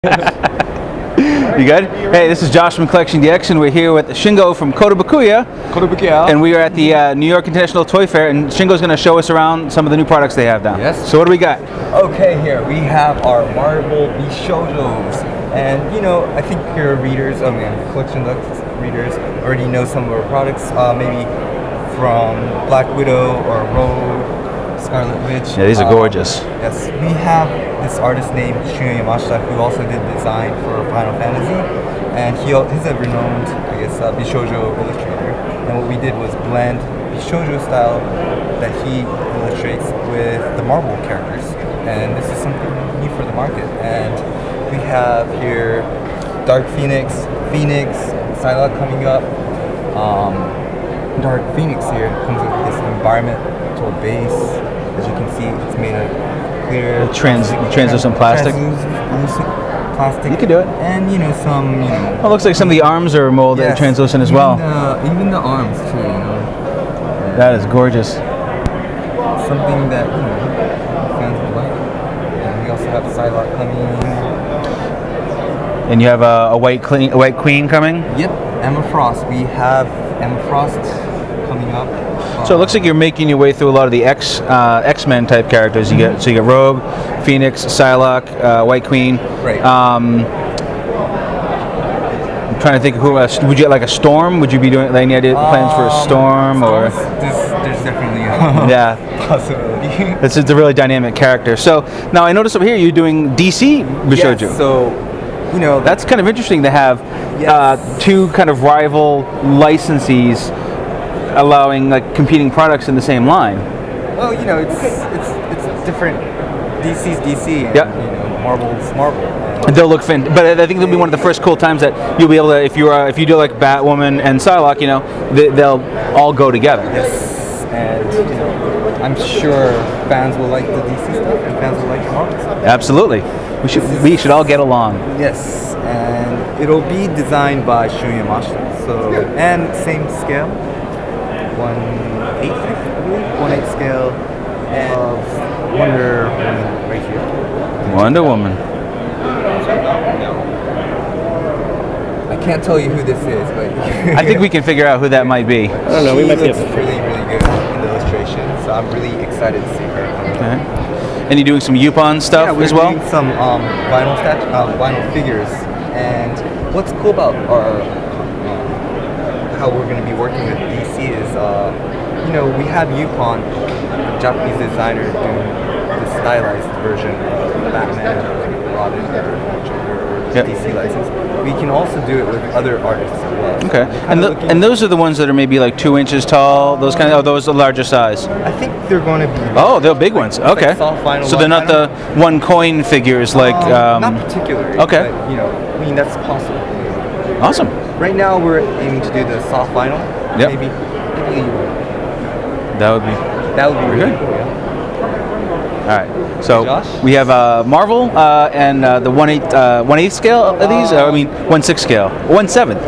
You good? Hey, this is Josh from CollectionDX, and we're here with Shingo from Kotobukiya. And we are at the New York International Toy Fair, and Shingo's going to show us around some of the new products they have down. Yes. So what do we got? Okay, here we have our marble bishoujos. And you know, I think your readers, CollectionDX readers already know some of our products, maybe from Black Widow or Rogue, Scarlet Witch. Yeah, these are gorgeous. Yes, we have this artist named Shunya Yamashita, who also did design for Final Fantasy, and he's a renowned, bishoujo illustrator. And what we did was blend bishoujo style that he illustrates with the Marvel characters, and this is something new for the market. And we have here Dark Phoenix, Psylocke coming up. Dark Phoenix here comes with this environmental base. As you can see, it's made of clear translucent plastic. Plastic. You can do it. And some, Oh, it looks like some of the arms are molded translucent as well. Even the arms too, That is gorgeous. Something that fans will like. And we also have Psylocke coming. And you have a white queen coming. Yep, Emma Frost. We have Emma Frost coming up. So it looks like you're making your way through a lot of the X-Men type characters. You get Rogue, Phoenix, Psylocke, White Queen. Right. I'm trying to think of who else. Would you get like a Storm? Would you be doing any plans for a Storm or? There's definitely a possibility. This is a really dynamic character. So now I notice over here you're doing DC bishoujo. Yes, so that's kind of interesting to have two kind of rival licensees allowing like competing products in the same line. Well, it's different. DC's DC, and Marvel's Marvel. And they'll look but I think it'll be one of the first cool times that you'll be able to, if you do like Batwoman and Psylocke, they'll all go together. Yes, and I'm sure fans will like the DC stuff, and fans will like the Marvel stuff. Absolutely, we should all get along. Yes, and it'll be designed by Shunya Yamashita. So and same scale. 1/8, I believe. 1/8 scale of Wonder Woman right here. Wonder Woman. I can't tell you who this is, but I think we can figure out who that might be. I don't know. We might be able to. Really, really good in the illustration, so I'm really excited to see her. Okay. And you doing some Yupon stuff as well? Doing some vinyl figures, and what's cool about our how we're going to be working with DC is, we have Yupon, a Japanese designer, doing the stylized version of Batman, Robin, Joker, DC license. We can also do it with other artists as well. Okay, and those are the ones that are maybe like 2 inches tall. Those kind of those are larger size. I think they're going to be. Oh, they're big ones. Okay, soft vinyl, so they're not the one coin figures like. Not particularly. Okay. But, that's possible. Awesome. Right now we're aiming to do the soft vinyl. Yep. Maybe that would be really good. cool. Yeah. All right. So Josh? we have Marvel and the 1/8 scale of these. 1/6 scale. 1/7.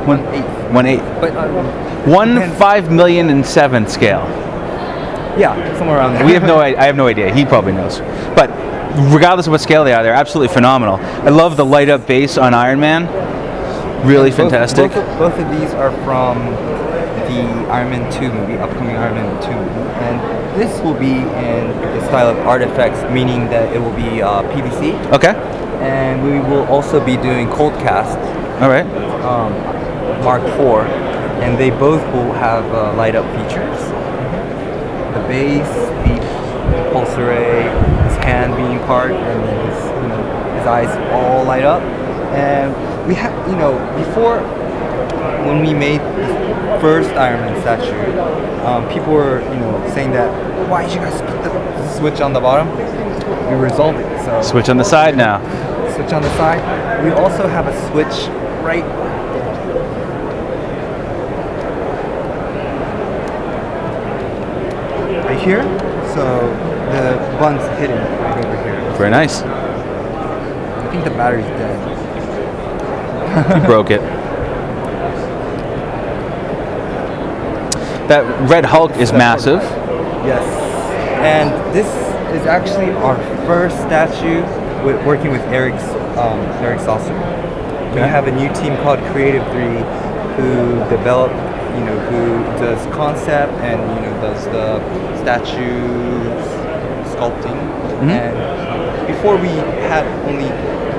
1/8. But 1/5,000,007 scale. Yeah, somewhere around there. We have I have no idea. He probably knows. But regardless of what scale they are, they're absolutely phenomenal. I love the light up base on Iron Man. Really fantastic. Both of these are from the Iron Man 2 movie, upcoming Iron Man 2 movie. And this will be in the style of artifacts, meaning that it will be PVC. Okay. And we will also be doing cold cast. All right. Mark IV. And they both will have light up features. The base, the pulse array, his hand being part, and then his eyes all light up. And we have, before when we made the first Iron Man statue, people were, saying that, why did you guys put the switch on the bottom? We resolved it. So Switch on the side now. Switch on the side. We also have a switch right here. So the bun's hidden right over here. Very nice. I think the battery's dead. You broke it. That Red Hulk is massive. Yes. And this is actually our first statue working with Eric Saucer. We have a new team called Creative 3 who develop, who does concept and does the statue sculpting. And before we had only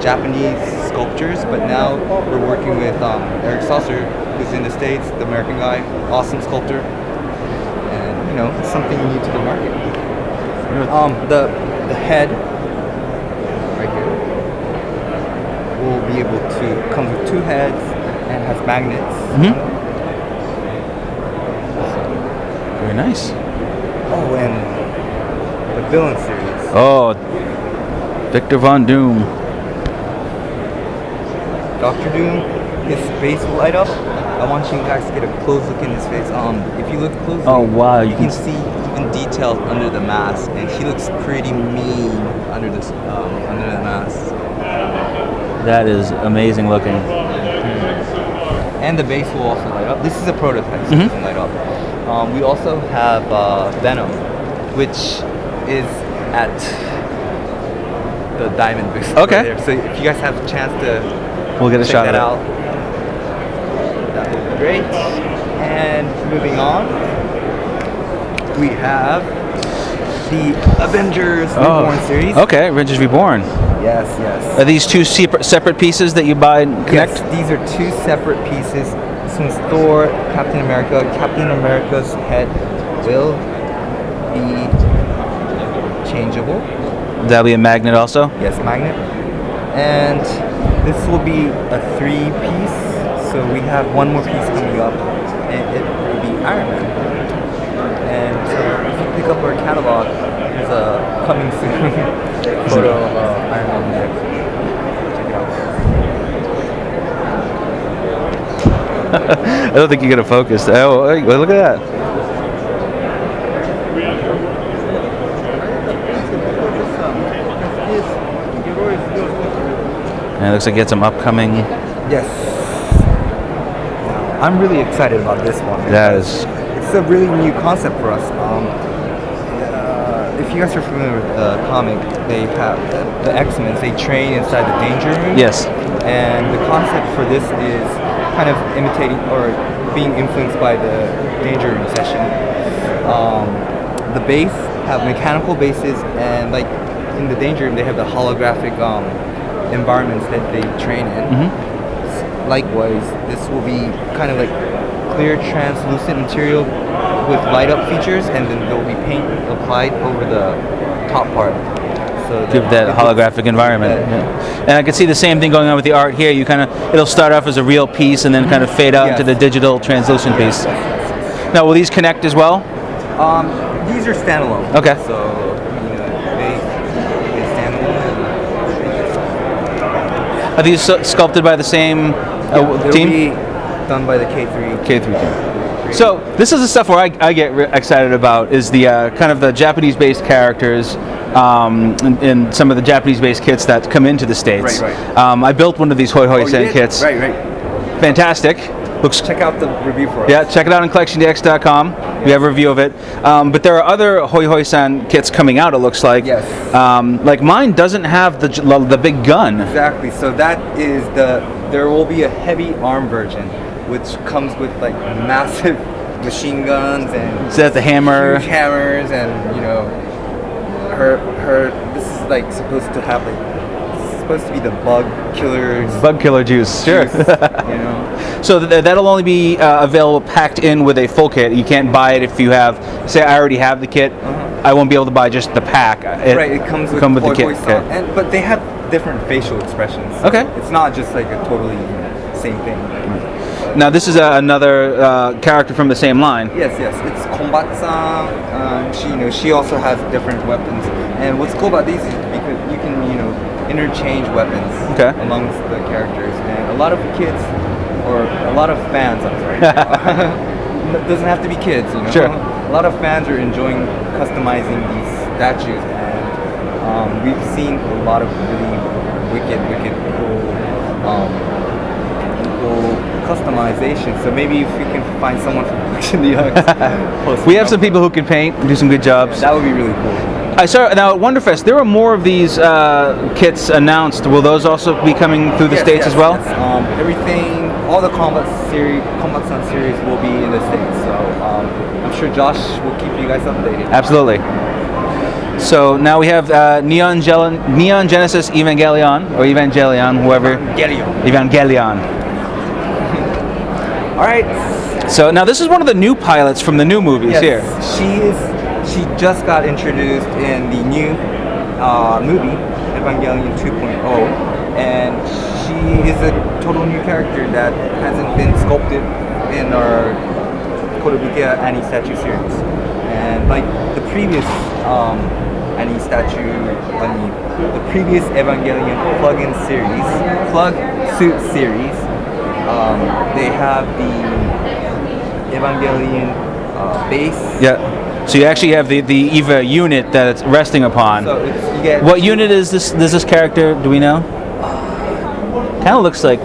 Japanese sculptors, but now we're working with Eric Saucer, who's in the States, the American guy, awesome sculptor, and it's something new to the market. The head right here will be able to comes with 2 heads and has magnets. Very nice. Oh, and the villain series. Oh, Victor Von Doom. Dr. Doom, his face will light up. I want you guys to get a close look in his face. If you look closely, oh wow, you can see even details under the mask, and he looks pretty mean under the mask. That is amazing looking. And the base will also light up. This is a prototype, so it doesn't light up. We also have Venom, which is at the Diamond booth. Okay. Right there. So if you guys have a chance to We'll get a check shot that of out, that would be great. And moving on, we have the Avengers Reborn series. Okay, Avengers Reborn. Yes, yes. Are these 2 separate pieces that you buy and connect? Yes, these are 2 separate pieces. This one's Thor, Captain America. Captain America's head will be changeable. That'll be a magnet also? Yes, magnet. And this will be a 3-piece. So we have one more piece coming up, and it will be Iron Man. And if you pick up our catalog, there's a coming soon photo of Iron Man there. Check it out. I don't think you're gonna focus. Oh, look at that. And it looks like you had some upcoming. Yes. I'm really excited about this one. That is. It's a really new concept for us. If you guys are familiar with the comic, they have the X-Men. They train inside the Danger Room. Yes. And the concept for this is kind of imitating or being influenced by the Danger Room session. The base have mechanical bases, and like in the Danger Room, they have the holographic environments that they train in. Likewise, this will be kind of like clear, translucent material with light up features, and then there will be paint applied over the top part. So give that holographic environment. Yeah. And I can see the same thing going on with the art here. You it'll start off as a real piece and then kind of fade out into the digital translucent piece. Now, will these connect as well? These are standalone. Okay. So they standalone. Are these sculpted by the same team? Be done by the K3 team. So this is the stuff where I get excited about is the kind of the Japanese-based characters and some of the Japanese-based kits that come into the States. Right. I built one of these Hoi Hoi Sen kits. Right. Fantastic. Check out the review for us. Yeah, check it out on CollectionDX.com. Yes. We have a review of it. But there are other Hoi Hoi Sen kits coming out, it looks like. Yes. Like mine doesn't have the big gun. Exactly. So that is there will be a heavy arm version, which comes with like massive machine guns and is that the hammer? Huge hammers, and her this is like supposed to have supposed to be the bug killer juice. Sure. So that'll only be available packed in with a full kit. You can't buy it if you have, say, I already have the kit. I won't be able to buy just the pack. It comes with the kit. Okay. But they have different facial expressions. So okay. It's not just like a totally same thing. Now this is another character from the same line. Yes. It's Kombat-san. She also has different weapons. And what's cool about these is because you can interchange weapons amongst the characters. And a lot of kids, or a lot of fans, I'm sorry. It doesn't have to be kids. Sure. A lot of fans are enjoying customizing these statues, and we've seen a lot of really wicked cool customization. So maybe if we can find someone from CollectionDX. We have some people who can paint, do some good jobs. That would be really cool. I saw now at Wonderfest. There were more of these kits announced. Will those also be coming through the States as well? Yes. Everything, all the Combat Sun series will be in the States. So I'm sure Josh will keep you guys updated. Absolutely. So now we have Neon Genesis Evangelion, or Evangelion, whoever. Evangelion. All right. So now this is one of the new pilots from the new movies here. She just got introduced in the new movie, Evangelion 2.0, and she is a total new character that hasn't been sculpted in our Kotobukiya Annie statue series. And like the previous Annie statue, the previous Evangelion plug-in series, plug suit series, they have the Evangelion base. Yeah. So you actually have the EVA unit that it's resting upon. So you get what unit is this? Is this character? Do we know? Kind of looks like.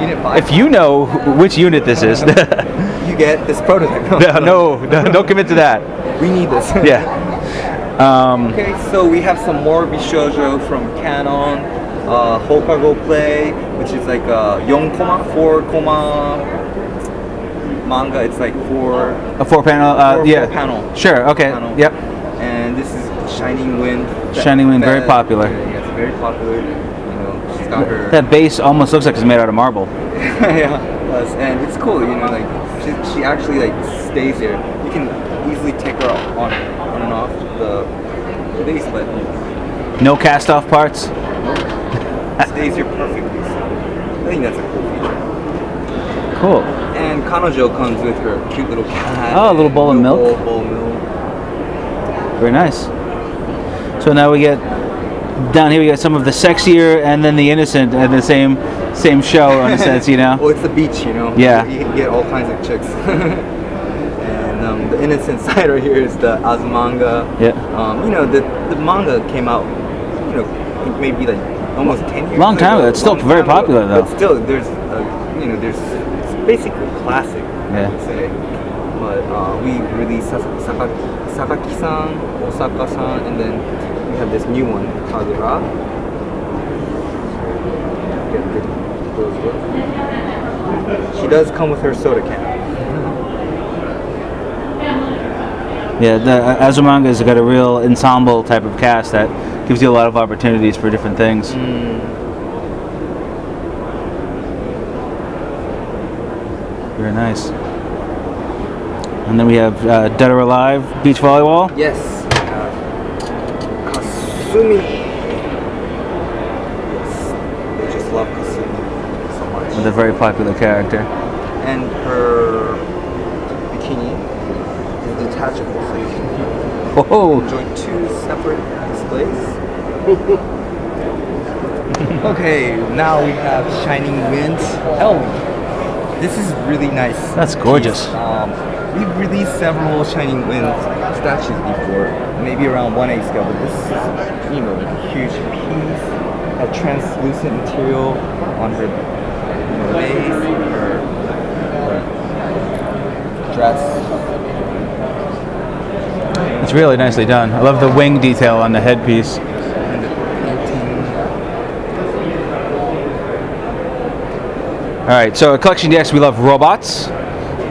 Unit 5. If you know which unit this is, you get this prototype. no, don't commit to that. We need this. Yeah. Okay, so we have some more bishoujo from Canon. Hokago Play, which is like a 4 koma manga. It's like a 4-panel. Yeah. 4-panel. Sure. Okay. Panel. Yep. And this is Shining Wind. Shining Wind, very popular. Yeah, it's very popular. She's got her. That base almost looks like it's made out of marble. Yeah, it does. And it's cool. Like she actually like stays there. You can easily take her on and off the base, but no cast-off parts. Stays here perfectly. So I think that's a cool feature. Cool. And Kanojo comes with her cute little cat. Oh, a little bowl of milk. Bowl of milk. Very nice. So now we get down here. We got some of the sexier and then the innocent in the same show in a sense, you know. Well, it's the beach, you know. Yeah. You can get all kinds of chicks. And the innocent side right here is the Azumanga. Yeah. The manga came out, maybe like almost 10 years. Long time ago. It's still very popular though. But still, there's it's basically classic. Yeah. I would say. But we released Sakaki-san, Osaka-san, and then we have this new one, Kagura. She does come with her soda can. Yeah, the Azumanga has got a real ensemble type of cast that gives you a lot of opportunities for different things. Very nice. And then we have Dead or Alive beach volleyball. Yes. Kasumi. Yes. They just love Kasumi so much. With a very popular character. And her bikini is detachable, so you can enjoy 2 separate displays. Okay, now we have Shining Wind. This is really nice. That's gorgeous. We've released several Shining Wind statues before, maybe around 1/8 scale, but this is, like a huge piece, a translucent material on her base, her dress. It's really nicely done. I love the wing detail on the headpiece. All right, so at CollectionDX we love robots,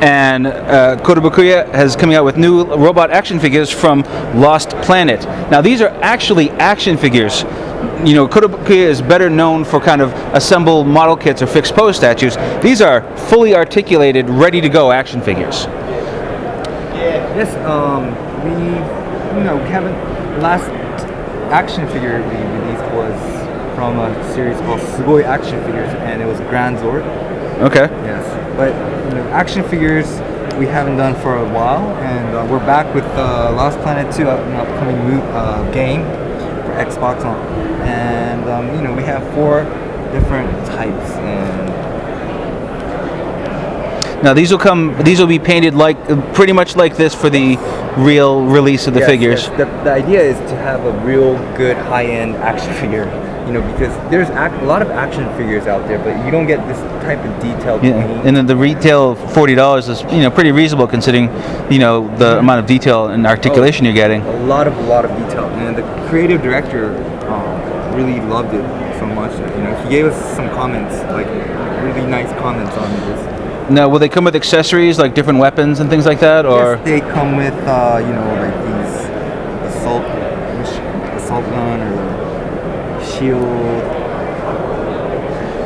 and Kotobukiya is coming out with new robot action figures from Lost Planet. Now these are actually action figures. Kotobukiya is better known for kind of assemble model kits or fixed pose statues. These are fully articulated, ready to go action figures. Yes, we haven't. The last action figure we released was from a series called Sugoi Action Figures, and it was Grand Zord. Okay. Yes, but action figures we haven't done for a while, and we're back with Lost Planet 2, an upcoming game for Xbox on, and we have 4 different types. And now these will be painted pretty much like this for the real release of the figures. Yes. The idea is to have a real good high-end action figure You know, because there's a lot of action figures out there, but you don't get this type of detailed paint. And then the retail $40 is pretty reasonable considering the amount of detail and articulation you're getting. A lot of detail, and the creative director really loved it so much. He gave us some comments, like really nice comments on this. Now, will they come with accessories like different weapons and things like that, or? Yes, they come with like these assault gun or shield.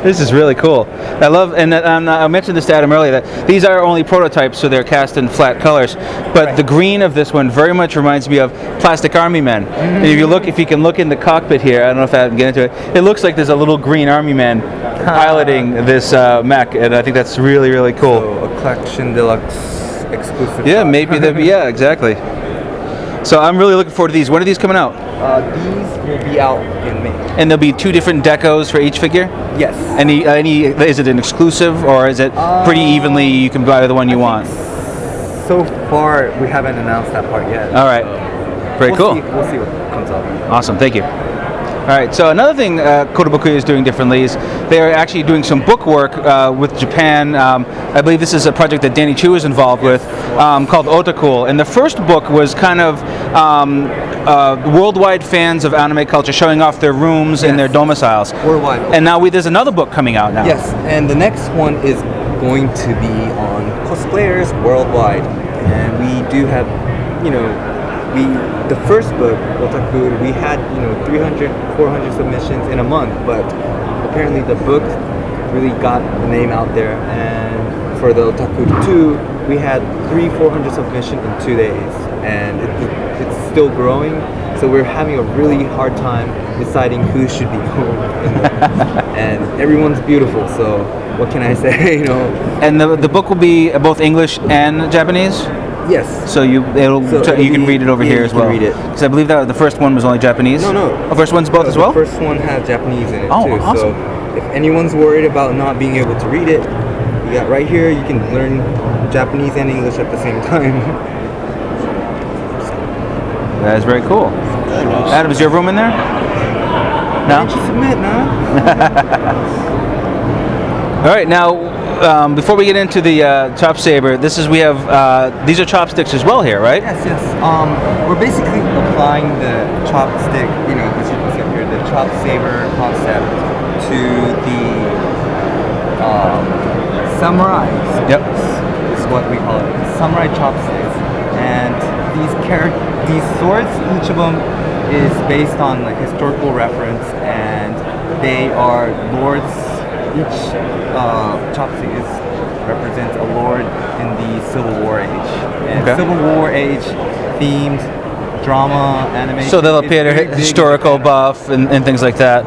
This is really cool. I love, and I mentioned this to Adam earlier, that these are only prototypes, so they're cast in flat colors. But the green of this one very much reminds me of Plastic Army Men. And if you can look in the cockpit here, I don't know if I can get into it. It looks like there's a little green army man piloting this mech, and I think that's really, really cool. So a Collection Deluxe exclusive. Yeah, maybe yeah, exactly. So I'm really looking forward to these. When are these coming out? These will be out in May. And there'll be 2 different decos for each figure? Yes. Any? Is it an exclusive, or is it pretty evenly? You can buy the one you want. So far, we haven't announced that part yet. All right. Very cool. We'll see what comes up. Awesome. Thank you. All right. So another thing Kotobukiya is doing differently is they are actually doing some book work with Japan. I believe this is a project that Danny Chu is involved with, called Otaku. And the first book was kind of worldwide fans of anime culture showing off their rooms and their domiciles. Worldwide. And now there's another book coming out now. Yes, and the next one is going to be on cosplayers worldwide. And we do have, the first book, Otaku, we had 300, 400 submissions in a month, but apparently the book really got the name out there. And for the Otaku 2, we had 400 submissions in 2 days, and it's still growing. So we're having a really hard time deciding who should be who, and everyone's beautiful. So what can I say? And the book will be both English and Japanese. Yes. So you can read it over here as well. You can read it. Because I believe that the first one was only Japanese. No. The first one's both as well. The first one has Japanese in it too. Awesome. So if anyone's worried about not being able to read it, you got right here. You can learn Japanese and English at the same time. That is very cool. Adam, is your room in there? No. Just submit, man. All right, now before we get into the chopsaber, these are chopsticks as well here, right? Yes. We're basically applying the chopstick, as you can see here, the chopsaber concept to the samurai. Yep. Is what we call it, samurai chopsticks. And these swords, each of them is based on like historical reference, and they are lords. Each chopstick represents a lord in the Civil War age. And Civil War age themed drama, animation. So they'll appear a historical buff and things like that.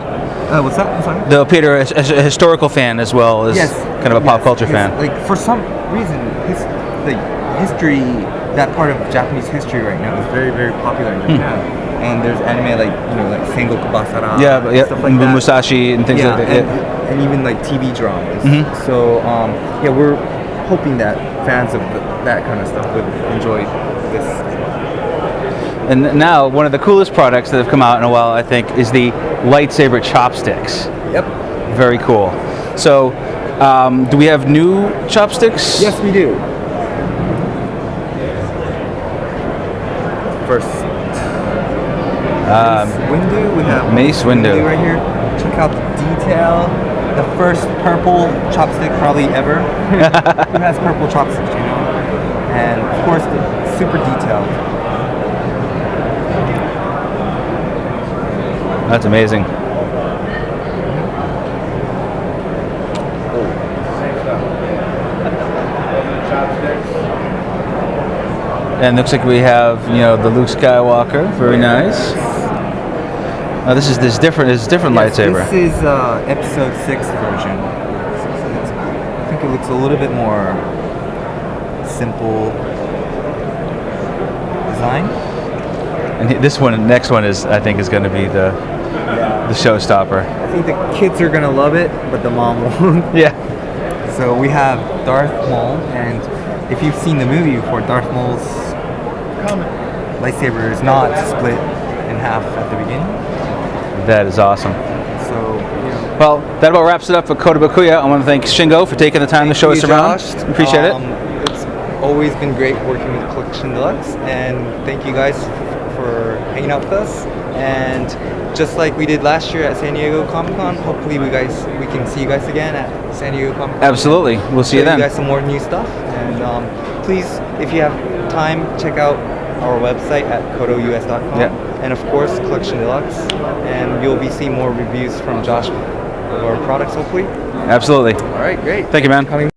What's that? I'm sorry? They'll appear a historical fan as well as kind of a pop culture fan. Like for some reason, history, that part of Japanese history right now is very, very popular in Japan. And there's anime like Sengoku Basara, stuff like that. Musashi and things like that. And even like TV dramas. So we're hoping that fans of that kind of stuff would enjoy this. And now one of the coolest products that have come out in a while, I think, is the Lightsaber chopsticks. Yep. Very cool. So, do we have new chopsticks? Yes, we do. First, Windu. We have Mace Windu right here. Check out the detail. The first purple chopstick probably ever. Who has purple chopsticks, And of course, it's super detailed. That's amazing. And looks like we have, the Luke Skywalker. Very nice. This is different lightsaber. This is episode 6 version. I think it looks a little bit more simple design. And next one I think is going to be the showstopper. I think the kids are going to love it, but the mom won't. Yeah. So we have Darth Maul, and if you've seen the movie before, Darth Maul's lightsaber is not split in half at the beginning. That is awesome. So Well, that about wraps it up for Kotobukiya. I want to thank Shingo for taking the time to show us around. Josh. Appreciate it. It's always been great working with CollectionDX, and thank you guys for hanging out with us. And just like we did last year at San Diego Comic Con, hopefully we can see you guys again at San Diego Comic Con. Absolutely. We'll see you Show then. you guys some more new stuff. And please, if you have time, check out our website at kotous.com. Yeah. And of course, CollectionDX. And you'll be seeing more reviews from Josh of our products, hopefully. Absolutely. All right, great. Thank you, man. Coming